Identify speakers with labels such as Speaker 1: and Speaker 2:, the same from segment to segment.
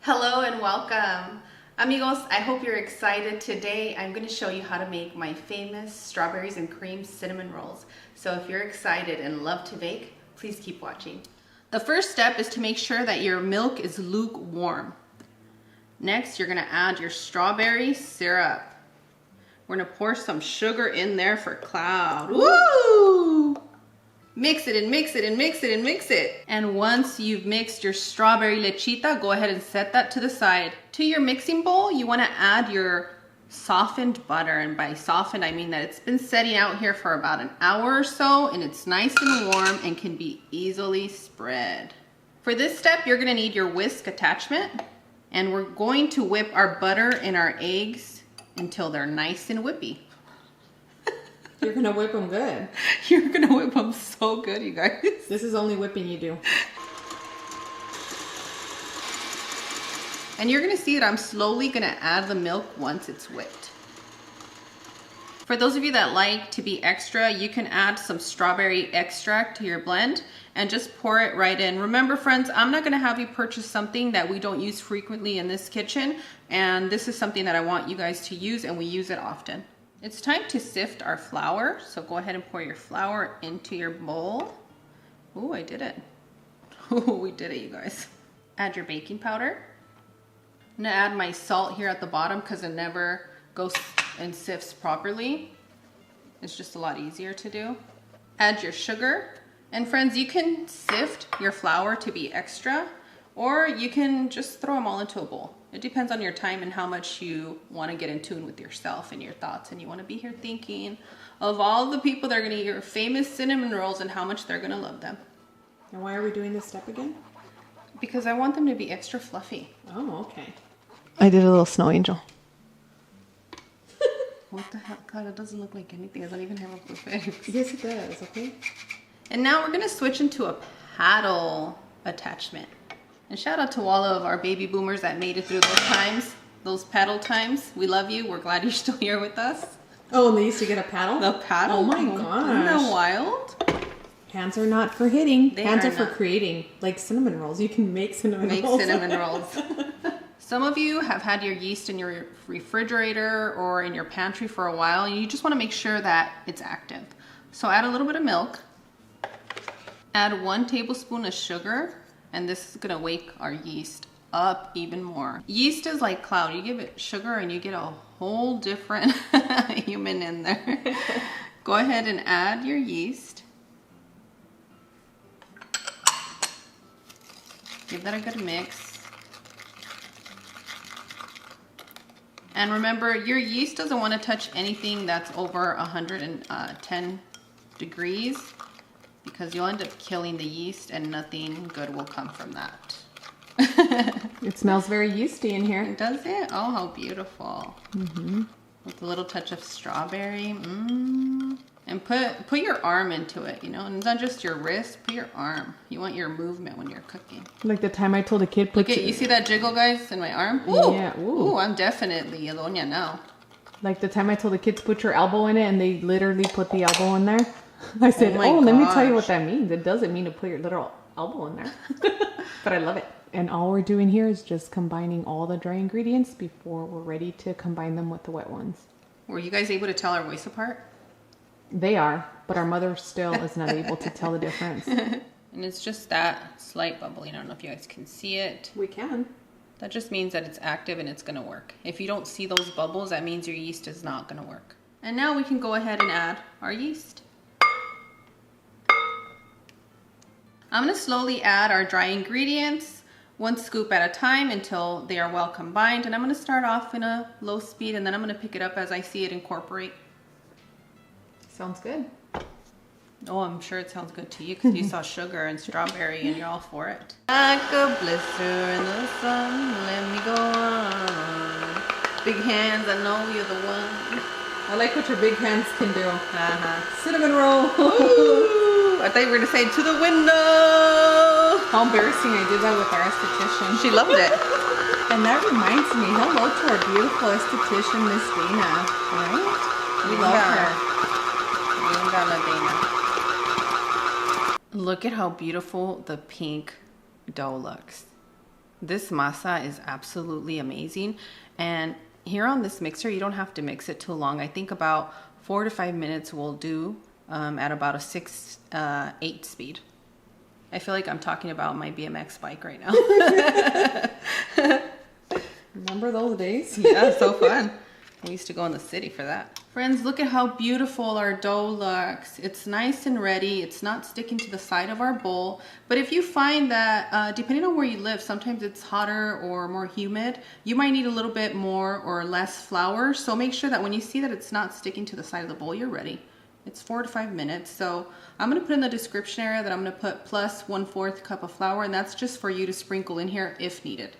Speaker 1: Hello and welcome. Amigos, I hope you're excited. Today I'm going to show you how to make my famous strawberries and cream cinnamon rolls. So if you're excited and love to bake, please keep watching. The first step is to make sure that your milk is lukewarm. Next, you're going to add your strawberry syrup. We're going to pour some sugar in there for cloud. Woo! Mix it and mix it and mix it and mix it. And once you've mixed your strawberry lechita, go ahead and set that to the side. To your mixing bowl, you want to add your softened butter. And by softened, I mean that it's been setting out here for about an hour or so, and it's nice and warm and can be easily spread. For this step, you're going to need your whisk attachment, and we're going to whip our butter and our eggs until they're nice and whippy.
Speaker 2: You're gonna whip them good.
Speaker 1: You're gonna whip them so good, you guys.
Speaker 2: This is only whipping you do.
Speaker 1: And you're gonna see that I'm slowly gonna add the milk once it's whipped. For those of you that like to be extra, you can add some strawberry extract to your blend and just pour it right in. Remember friends, I'm not gonna have you purchase something that we don't use frequently in this kitchen, and this is something that I want you guys to use, and we use it often. It's time to sift our flour, so go ahead and pour your flour into your bowl. Oh, I did it. Oh, we did it, you guys. Add your baking powder. I'm gonna add my salt here at the bottom because it never goes and sifts properly. It's just a lot easier to do. Add your sugar. And friends, you can sift your flour to be extra, or you can just throw them all into a bowl. It depends on your time and how much you want to get in tune with yourself and your thoughts, and you want to be here thinking of all the people that are going to eat your famous cinnamon rolls and how much they're going to love them.
Speaker 2: And why are we doing this step again?
Speaker 1: Because I want them to be extra fluffy.
Speaker 2: Oh, okay.
Speaker 1: I did a little snow angel. What the hell? God, it doesn't look like anything. It doesn't even have a blue face.
Speaker 2: Yes, it does, okay?
Speaker 1: And now we're going to switch into a paddle attachment. And shout out to all of our baby boomers that made it through those times, those paddle times. We love you. We're glad you're still here with us.
Speaker 2: Oh, and they used to get a paddle?
Speaker 1: The paddle?
Speaker 2: Oh my gosh.
Speaker 1: Isn't that wild?
Speaker 2: Hands are not for hitting. Hands are for
Speaker 1: not.
Speaker 2: Creating. Like cinnamon rolls. You can make cinnamon rolls.
Speaker 1: Make cinnamon rolls. Some of you have had your yeast in your refrigerator or in your pantry for a while, and you just want to make sure that it's active. So add a little bit of milk. Add 1 tablespoon of sugar. And this is gonna wake our yeast up even more. Yeast is like cloud. You give it sugar and you get a whole different human in there. Go ahead and add your yeast. Give that a good mix. And remember, your yeast doesn't want to touch anything that's over 110 degrees. Because you'll end up killing the yeast and nothing good will come from that.
Speaker 2: It smells very yeasty in here.
Speaker 1: Does it? Oh, how beautiful. Mm-hmm. With a little touch of strawberry. Mm. And put your arm into it, you know, and not just your wrist, put your arm. You want your movement when you're cooking.
Speaker 2: Like the time I told a kid,
Speaker 1: Look at, you see that jiggle, guys, in my arm? Ooh.
Speaker 2: Yeah.
Speaker 1: Ooh, I'm definitely a doña now.
Speaker 2: Like the time I told the kids put your elbow in it and they literally put the elbow in there. I said,
Speaker 1: oh
Speaker 2: let me tell you what that means. It doesn't mean to put your little elbow in there. But I love it. And all we're doing here is just combining all the dry ingredients before we're ready to combine them with the wet ones.
Speaker 1: Were you guys able to tell our voice apart?
Speaker 2: They are, but our mother still is not able to tell the difference.
Speaker 1: And it's just that slight bubbling. I don't know if you guys can see it.
Speaker 2: We can.
Speaker 1: That just means that it's active and it's going to work. If you don't see those bubbles, that means your yeast is not going to work. And now we can go ahead and add our yeast. I'm going to slowly add our dry ingredients, 1 scoop at a time until they are well combined. And I'm going to start off in a low speed, and then I'm going to pick it up as I see it incorporate.
Speaker 2: Sounds good.
Speaker 1: Oh, I'm sure it sounds good to you because you saw sugar and strawberry and you're all for it. Like a blister in the sun, let me go on. Big hands, I know you're the one.
Speaker 2: I like what your big hands can do. Cinnamon roll.
Speaker 1: Ooh, I thought you were going to say to the window.
Speaker 2: How embarrassing I did that with our esthetician.
Speaker 1: She loved it.
Speaker 2: And that reminds me, hello to our beautiful esthetician, Miss Dana. Right? We love her.
Speaker 1: Look at how beautiful the pink dough looks. This masa is absolutely amazing. And here on this mixer, you don't have to mix it too long. I think about 4 to 5 minutes will do at about a 6-8 speed. I feel like I'm talking about my BMX bike right now.
Speaker 2: Remember those days?
Speaker 1: Yeah, so fun. We used to go in the city for that. Friends, look at how beautiful our dough looks. It's nice and ready. It's not sticking to the side of our bowl. But if you find that, depending on where you live, sometimes it's hotter or more humid, you might need a little bit more or less flour. So make sure that when you see that it's not sticking to the side of the bowl, you're ready. It's 4 to 5 minutes. So I'm gonna put in the description area that I'm gonna put plus 1/4 cup of flour, and that's just for you to sprinkle in here if needed.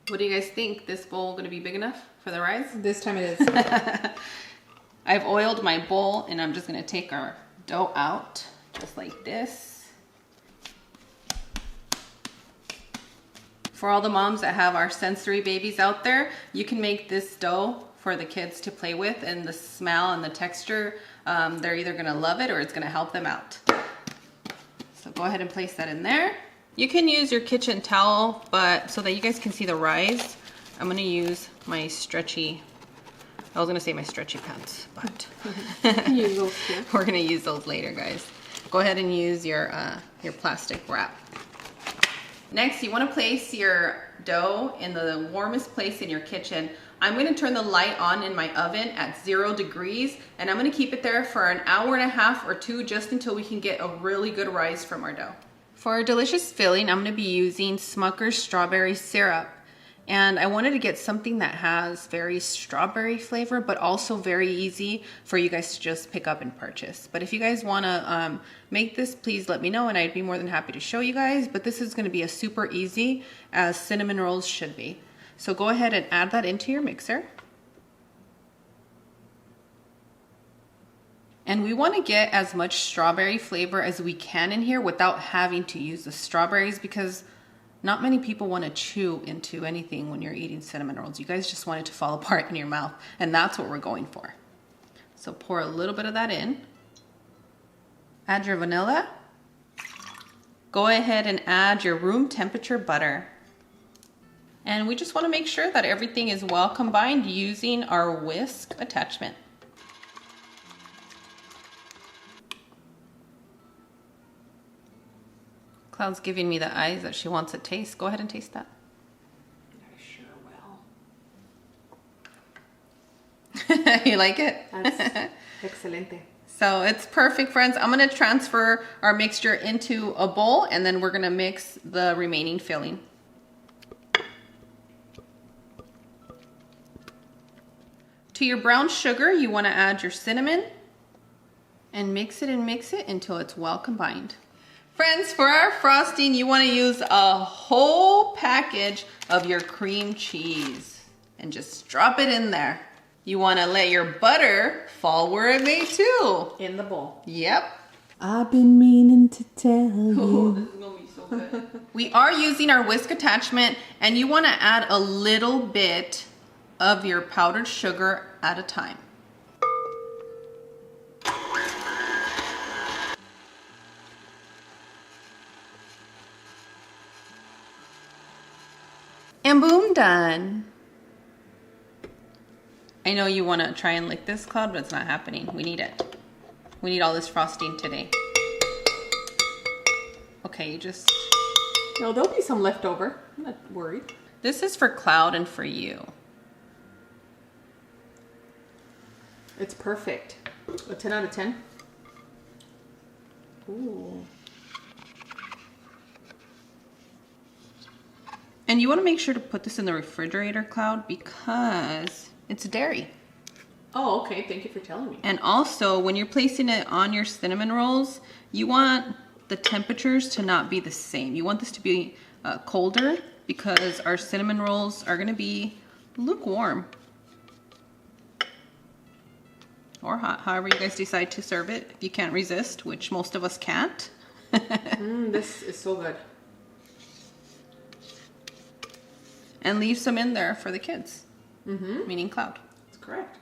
Speaker 1: What do you guys think? This bowl gonna be big enough for the rise?
Speaker 2: This time it is.
Speaker 1: I've oiled my bowl, and I'm just gonna take our dough out just like this. For all the moms that have our sensory babies out there, you can make this dough for the kids to play with, and the smell and the texture, they're either gonna love it or it's gonna help them out. So go ahead and place that in there. You can use your kitchen towel, but so that you guys can see the rise, I'm gonna use my stretchy, I was gonna say my stretchy pants, but
Speaker 2: Use those too.
Speaker 1: we're gonna use those later, guys. Go ahead and use your plastic wrap. Next, you wanna place your dough in the warmest place in your kitchen. I'm gonna turn the light on in my oven at 0 degrees, and I'm gonna keep it there for an hour and a half or 2, just until we can get a really good rise from our dough. For our delicious filling, I'm gonna be using Smucker's strawberry syrup. And I wanted to get something that has very strawberry flavor, but also very easy for you guys to just pick up and purchase. But if you guys wanna make this, please let me know, and I'd be more than happy to show you guys. But this is gonna be as super easy as cinnamon rolls should be. So go ahead and add that into your mixer. And we want to get as much strawberry flavor as we can in here without having to use the strawberries, because not many people want to chew into anything when you're eating cinnamon rolls. You guys just want it to fall apart in your mouth, and that's what we're going for. So pour a little bit of that in. Add your vanilla. Go ahead and add your room temperature butter. And we just want to make sure that everything is well combined using our whisk attachment. Cloud's giving me the eyes that she wants to taste. Go ahead and taste that.
Speaker 2: I sure will.
Speaker 1: You like it?
Speaker 2: That's excelente.
Speaker 1: So it's perfect, friends. I'm gonna transfer our mixture into a bowl, and then we're gonna mix the remaining filling. To your brown sugar, you wanna add your cinnamon and mix it until it's well combined. Friends, for our frosting, you want to use a whole package of your cream cheese and just drop it in there. You want to let your butter fall where it may too.
Speaker 2: In the bowl.
Speaker 1: Yep.
Speaker 2: I've been meaning to tell you.
Speaker 1: Oh, this is going to be so good. We are using our whisk attachment, and you want to add a little bit of your powdered sugar at a time. And boom, done. I know you want to try and lick this, Cloud, but it's not happening. We need it. We need all this frosting today. Okay, you just...
Speaker 2: No, there'll be some left over. I'm not worried.
Speaker 1: This is for Cloud and for you.
Speaker 2: It's perfect. A 10 out of 10. Ooh.
Speaker 1: And you want to make sure to put this in the refrigerator, Cloud, because it's dairy.
Speaker 2: Oh, okay. Thank you for telling me.
Speaker 1: And also, when you're placing it on your cinnamon rolls, you want the temperatures to not be the same. You want this to be colder, because our cinnamon rolls are going to be lukewarm. Or hot, however you guys decide to serve it. If you can't resist, which most of us can't.
Speaker 2: This is so good.
Speaker 1: And leave some in there for the kids, meaning Cloud.
Speaker 2: That's correct.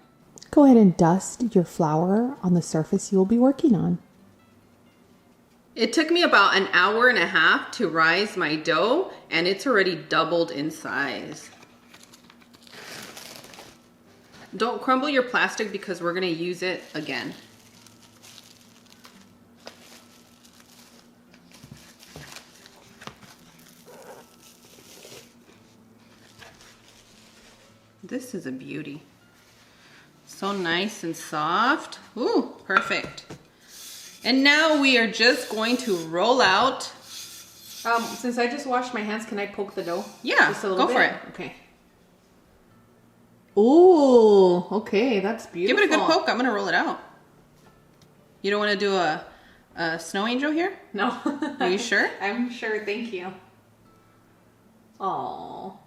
Speaker 3: Go ahead and dust your flour on the surface you will be working on.
Speaker 1: It took me about an hour and a half to rise my dough, and it's already doubled in size. Don't crumble your plastic because we're gonna use it again. This is a beauty. So nice and soft. Ooh, perfect. And now we are just going to roll out.
Speaker 2: Since I just washed my hands, can I poke the dough?
Speaker 1: Yeah,
Speaker 2: Just a little
Speaker 1: go
Speaker 2: bit?
Speaker 1: for it.
Speaker 2: Okay. Ooh, okay, that's beautiful.
Speaker 1: Give it a good poke. I'm gonna roll it out. You don't want to do a snow angel here?
Speaker 2: No.
Speaker 1: Are you sure?
Speaker 2: I'm sure, thank you. Oh.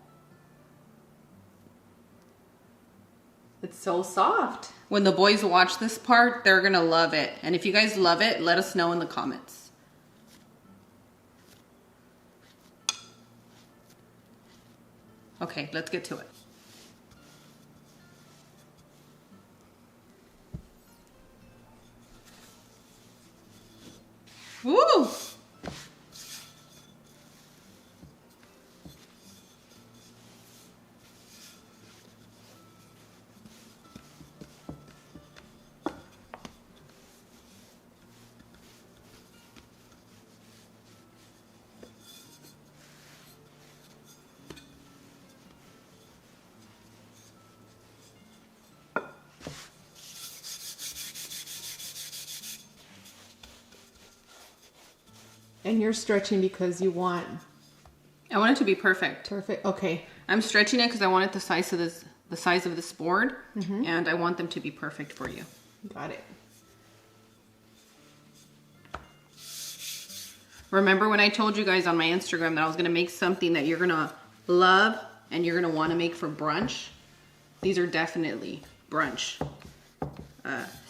Speaker 2: It's so soft.
Speaker 1: When the boys watch this part, they're gonna love it. And if you guys love it, let us know in the comments. Okay, let's get to it. Woo!
Speaker 2: And you're stretching because you want...
Speaker 1: I want it to be perfect.
Speaker 2: Perfect, okay.
Speaker 1: I'm stretching it because I want it the size of this board, and I want them to be perfect for you.
Speaker 2: Got it.
Speaker 1: Remember when I told you guys on my Instagram that I was gonna make something that you're gonna love and you're gonna wanna make for brunch? These are definitely brunch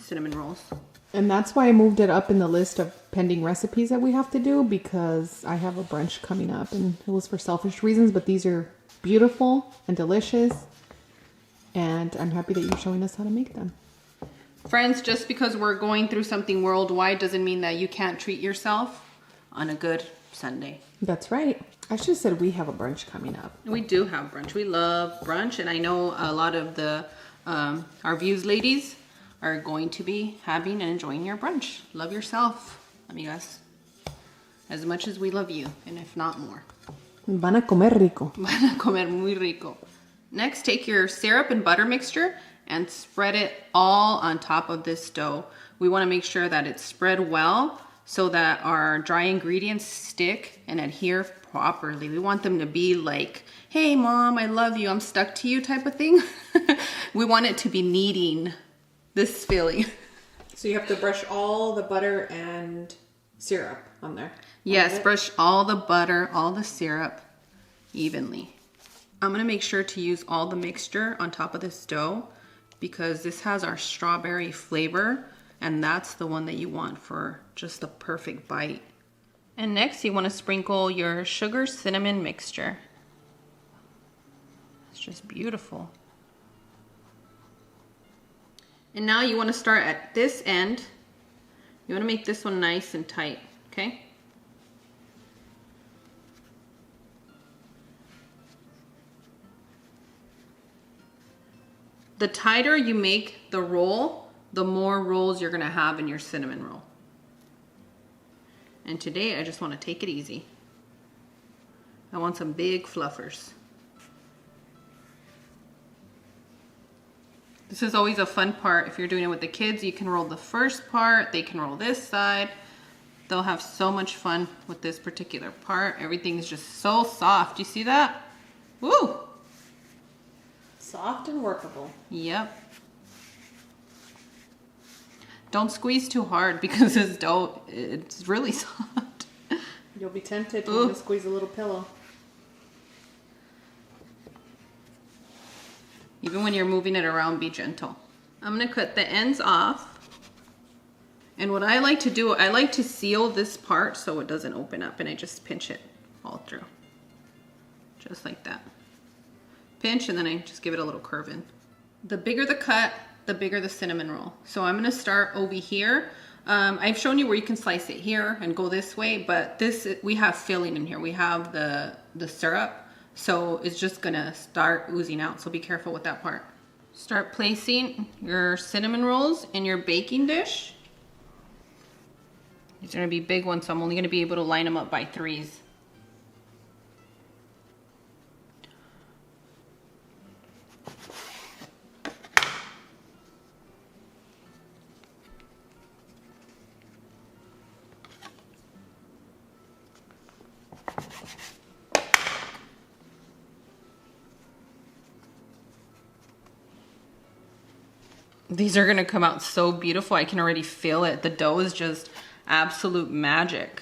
Speaker 1: cinnamon rolls.
Speaker 2: And that's why I moved it up in the list of pending recipes that we have to do, because I have a brunch coming up, and it was for selfish reasons, but these are beautiful and delicious, and I'm happy that you're showing us how to make them.
Speaker 1: Friends, just because we're going through something worldwide doesn't mean that you can't treat yourself on a good Sunday.
Speaker 2: That's right. I should have said we have a brunch coming up.
Speaker 1: We do have brunch. We love brunch, and I know a lot of the our views ladies are going to be having and enjoying your brunch. Love yourself, amigas, as much as we love you, and if not more.
Speaker 2: Van a comer rico.
Speaker 1: Van a comer muy rico. Next, take your syrup and butter mixture and spread it all on top of this dough. We want to make sure that it's spread well so that our dry ingredients stick and adhere properly. We want them to be like, hey mom, I love you, I'm stuck to you type of thing. We want it to be needing this feeling.
Speaker 2: So you have to brush all the butter and syrup on there.
Speaker 1: Yes, brush all the butter, all the syrup evenly. I'm gonna make sure to use all the mixture on top of this dough because this has our strawberry flavor, and that's the one that you want for just the perfect bite. And next you wanna sprinkle your sugar cinnamon mixture. It's just beautiful. And now you want to start at this end. You want to make this one nice and tight, okay? The tighter you make the roll, the more rolls you're going to have in your cinnamon roll. And today I just want to take it easy. I want some big fluffers. This is always a fun part. If you're doing it with the kids, you can roll the first part, they can roll this side. They'll have so much fun with this particular part. Everything is just so soft. You see that? Woo!
Speaker 2: Soft and workable.
Speaker 1: Yep. Don't squeeze too hard because this dough, it's really soft.
Speaker 2: You'll be tempted to want to squeeze a little pillow.
Speaker 1: Even when you're moving it around, be gentle. I'm gonna cut the ends off. And what I like to do, I like to seal this part so it doesn't open up, and I just pinch it all through. Just like that. Pinch, and then I just give it a little curve in. The bigger the cut, the bigger the cinnamon roll. So I'm gonna start over here I've shown you where you can slice it here and go this way, but this, we have filling in here. We have the syrup, so it's just gonna start oozing out, so be careful with that part. Start placing your cinnamon rolls in your baking dish. These are gonna be big ones, so I'm only gonna be able to line them up by 3s. These are gonna come out so beautiful. I can already feel it. The dough is just absolute magic.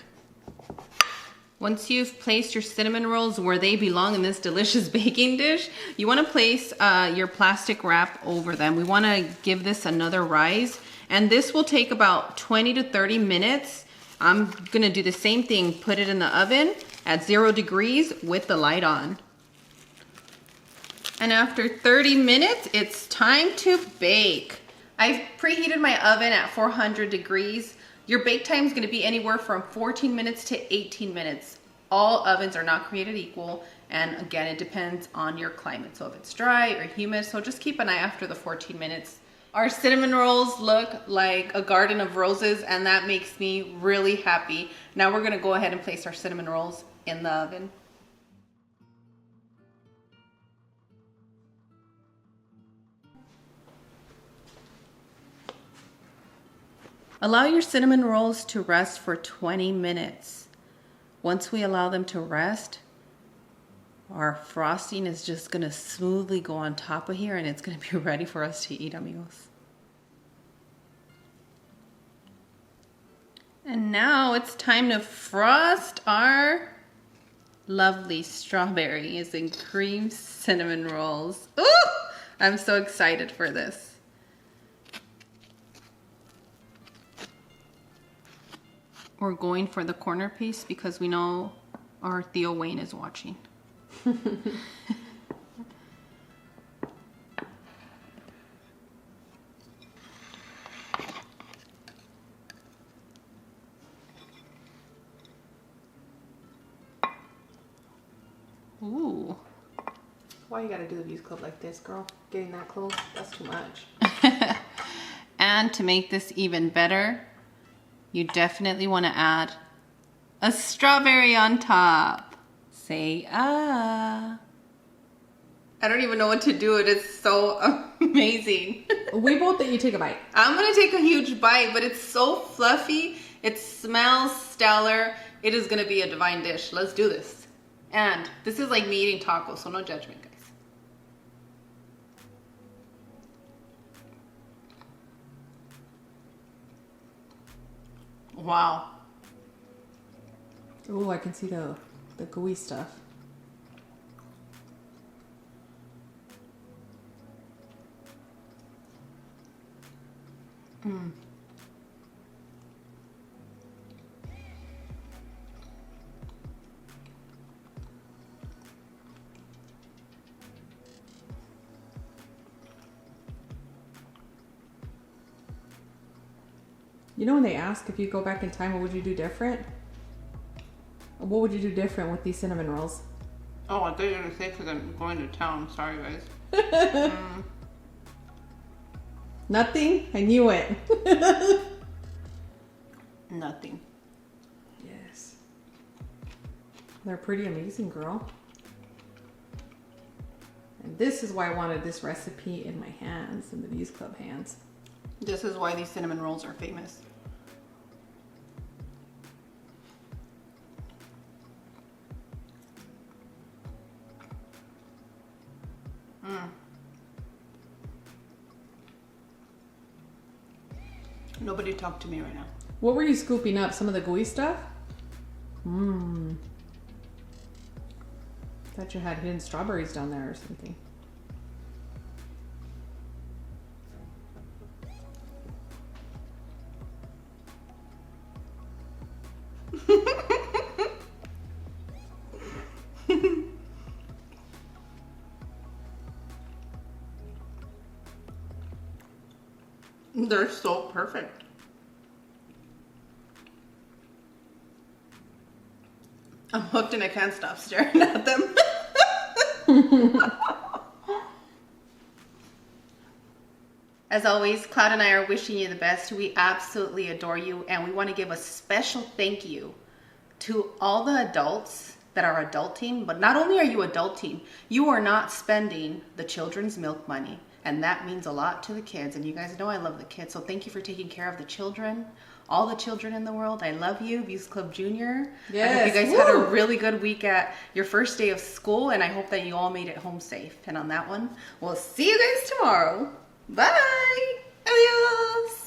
Speaker 1: Once you've placed your cinnamon rolls where they belong in this delicious baking dish, you wanna place your plastic wrap over them. We wanna give this another rise, and this will take about 20 to 30 minutes. I'm gonna do the same thing, put it in the oven at 0 degrees with the light on. And after 30 minutes, it's time to bake. I've preheated my oven at 400 degrees. Your bake time is gonna be anywhere from 14 minutes to 18 minutes. All ovens are not created equal. And again, it depends on your climate. So if it's dry or humid, so just keep an eye after the 14 minutes. Our cinnamon rolls look like a garden of roses, and that makes me really happy. Now we're gonna go ahead and place our cinnamon rolls in the oven. Allow your cinnamon rolls to rest for 20 minutes. Once we allow them to rest, our frosting is just gonna smoothly go on top of here, and it's gonna be ready for us to eat, amigos. And now it's time to frost our lovely strawberries and cream cinnamon rolls. Ooh, I'm so excited for this. We're going for the corner piece because we know our Theo Wayne is watching. Ooh.
Speaker 2: Why you gotta do the Views Club like this, girl? Getting that close? That's too much.
Speaker 1: And to make this even better, you definitely want to add a strawberry on top. Say ah. I don't even know what to do. It is so amazing.
Speaker 2: We both think you take a bite.
Speaker 1: I'm going to take a huge bite, but it's so fluffy. It smells stellar. It is going to be a divine dish. Let's do this. And this is like me eating tacos, so no judgment, guys. Wow.
Speaker 2: Oh, I can see the gooey stuff.
Speaker 1: Mm.
Speaker 2: You know when they ask if you go back in time, what would you do different? What would you do different with these cinnamon rolls?
Speaker 1: Oh, I thought you were going to say because I'm going to town. Sorry, guys.
Speaker 2: Nothing? I knew it.
Speaker 1: Nothing.
Speaker 2: Yes. They're pretty amazing, girl. And this is why I wanted this recipe in my hands, in the Views Club hands.
Speaker 1: This is why these cinnamon rolls are famous. Nobody talk to me right now.
Speaker 2: What were you scooping up? Some of the gooey stuff? Mmm. Thought you had hidden strawberries down there or something.
Speaker 1: They're so perfect. I'm hooked and I can't stop staring at them. As always, Cloud and I are wishing you the best. We absolutely adore you, and we want to give a special thank you to all the adults that are adulting. But not only are you adulting, you are not spending the children's milk money, and that means a lot to the kids. And you guys know I love the kids, so thank you for taking care of the children. All the children in the world, I love you, Views Club Junior.
Speaker 2: Yes.
Speaker 1: I hope you guys had a really good week at your first day of school, and I hope that you all made it home safe. And on that one, we'll see you guys tomorrow. Bye. Adios.